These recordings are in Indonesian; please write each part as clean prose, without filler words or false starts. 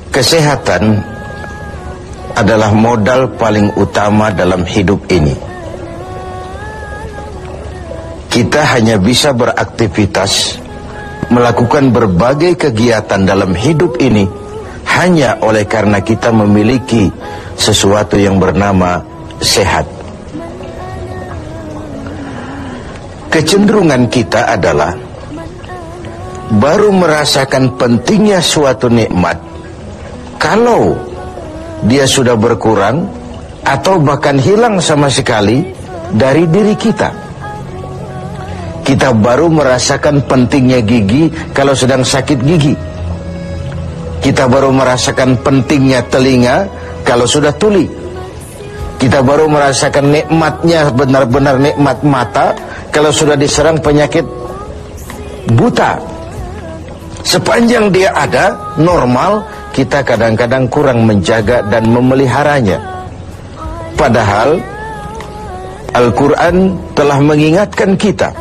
Kesehatan adalah modal paling utama dalam hidup ini. Kita hanya bisa beraktivitas, melakukan berbagai kegiatan dalam hidup ini hanya oleh karena kita memiliki sesuatu yang bernama sehat. Kecenderungan kita adalah baru merasakan pentingnya suatu nikmat kalau dia sudah berkurang atau bahkan hilang sama sekali dari diri kita. Kita baru merasakan pentingnya gigi kalau sedang sakit gigi. Kita baru merasakan pentingnya telinga kalau sudah tuli. Kita baru merasakan nikmatnya, benar-benar nikmat mata kalau sudah diserang penyakit buta. Sepanjang dia ada, normal, kita kadang-kadang kurang menjaga dan memeliharanya. Padahal Al-Quran telah mengingatkan kita,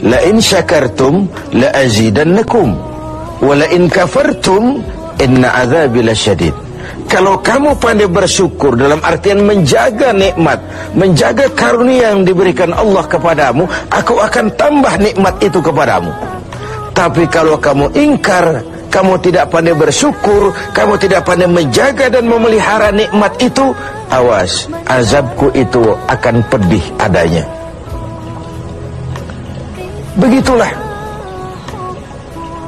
la in syakartum la azidannakum wa la in kafartum inna azabi lasyadid. Kalau kamu pandai bersyukur dalam artian menjaga nikmat, menjaga karunia yang diberikan Allah kepadamu, aku akan tambah nikmat itu kepadamu. Tapi kalau kamu ingkar, kamu tidak pandai bersyukur, kamu tidak pandai menjaga dan memelihara nikmat itu, awas, azabku itu akan pedih adanya. Begitulah.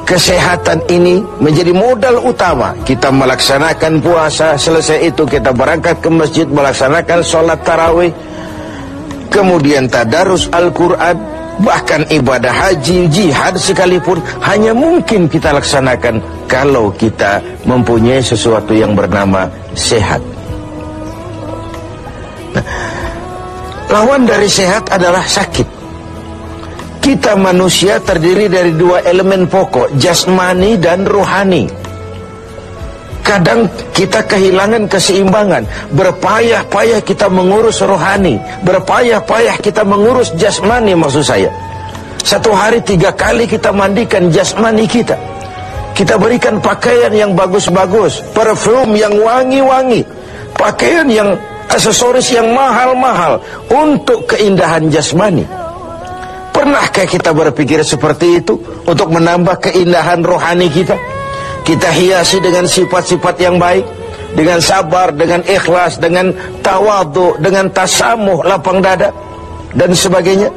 Kesehatan ini menjadi modal utama. Kita melaksanakan puasa, selesai itu kita berangkat ke masjid melaksanakan sholat tarawih, kemudian tadarus Al-Quran, bahkan ibadah haji, jihad sekalipun hanya mungkin kita laksanakan kalau kita mempunyai sesuatu yang bernama sehat. Nah, lawan dari sehat adalah sakit. Kita manusia terdiri dari dua elemen pokok, jasmani dan rohani. Kadang kita kehilangan keseimbangan, berpayah-payah kita mengurus rohani, berpayah-payah kita mengurus jasmani maksud saya. Satu hari 3 kali kita mandikan jasmani kita. Kita berikan pakaian yang bagus-bagus, parfum yang wangi-wangi, pakaian yang aksesoris yang mahal-mahal untuk keindahan jasmani. Pernahkah kita berpikir seperti itu untuk menambah keindahan rohani kita? Kita hiasi dengan sifat-sifat yang baik, dengan sabar, dengan ikhlas, dengan tawadhu, dengan tasamuh, lapang dada, dan sebagainya.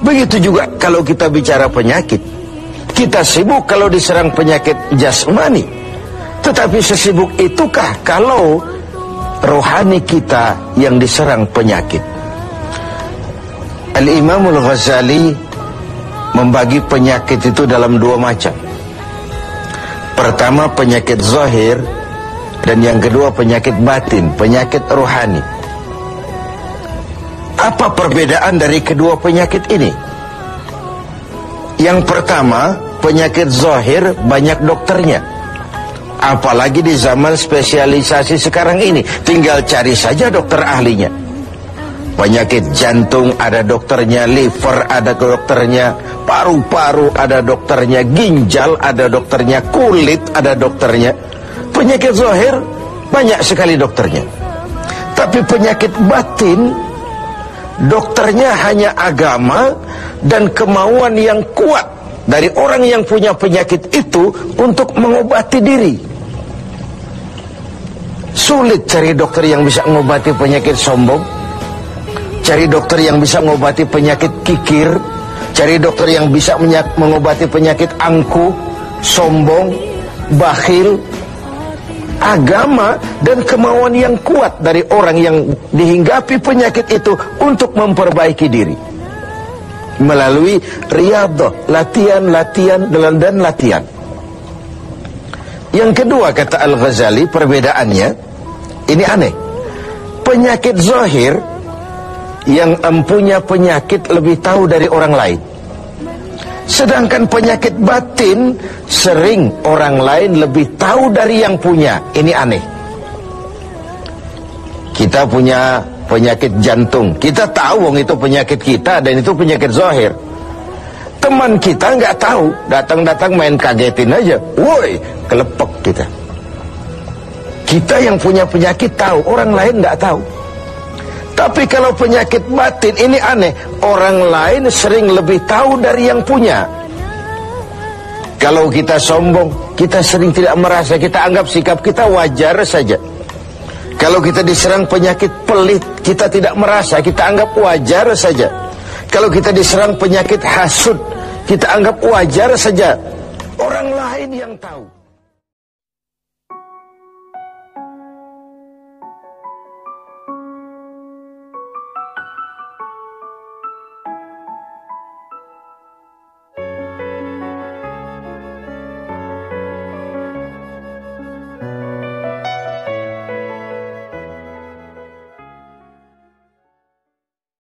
Begitu juga kalau kita bicara penyakit. Kita sibuk kalau diserang penyakit jasmani. Tetapi sesibuk itukah kalau rohani kita yang diserang penyakit? Al-Imam Al-Ghazali membagi penyakit itu dalam 2 macam. Pertama penyakit zahir, dan yang kedua penyakit batin, penyakit rohani. Apa perbedaan dari kedua penyakit ini? Yang pertama, penyakit zahir banyak dokternya. Apalagi di zaman spesialisasi sekarang ini, tinggal cari saja dokter ahlinya. Penyakit jantung ada dokternya, liver ada dokternya, paru-paru ada dokternya, ginjal ada dokternya, kulit ada dokternya. Penyakit zahir banyak sekali dokternya. Tapi penyakit batin, dokternya hanya agama dan kemauan yang kuat dari orang yang punya penyakit itu untuk mengobati diri. Sulit cari dokter yang bisa mengobati penyakit sombong, cari dokter yang bisa mengobati penyakit kikir, cari dokter yang bisa mengobati penyakit angkuh, sombong, bakhil. Agama dan kemauan yang kuat dari orang yang dihinggapi penyakit itu untuk memperbaiki diri melalui riyadhah, latihan dan latihan. Yang kedua, kata Al-Ghazali, perbedaannya ini aneh. Penyakit zahir, yang empunya penyakit lebih tahu dari orang lain. Sedangkan penyakit batin, sering orang lain lebih tahu dari yang punya. Ini aneh. Kita punya penyakit jantung, kita tahu itu penyakit kita dan itu penyakit zahir. Teman kita nggak tahu, datang-datang main kagetin aja, woi, kelepek kita. Kita yang punya penyakit tahu, orang lain tidak tahu. Tapi kalau penyakit batin ini aneh, orang lain sering lebih tahu dari yang punya. Kalau kita sombong, kita sering tidak merasa, kita anggap sikap kita wajar saja. Kalau kita diserang penyakit pelit, kita tidak merasa, kita anggap wajar saja. Kalau kita diserang penyakit hasud, kita anggap wajar saja. Orang lain yang tahu.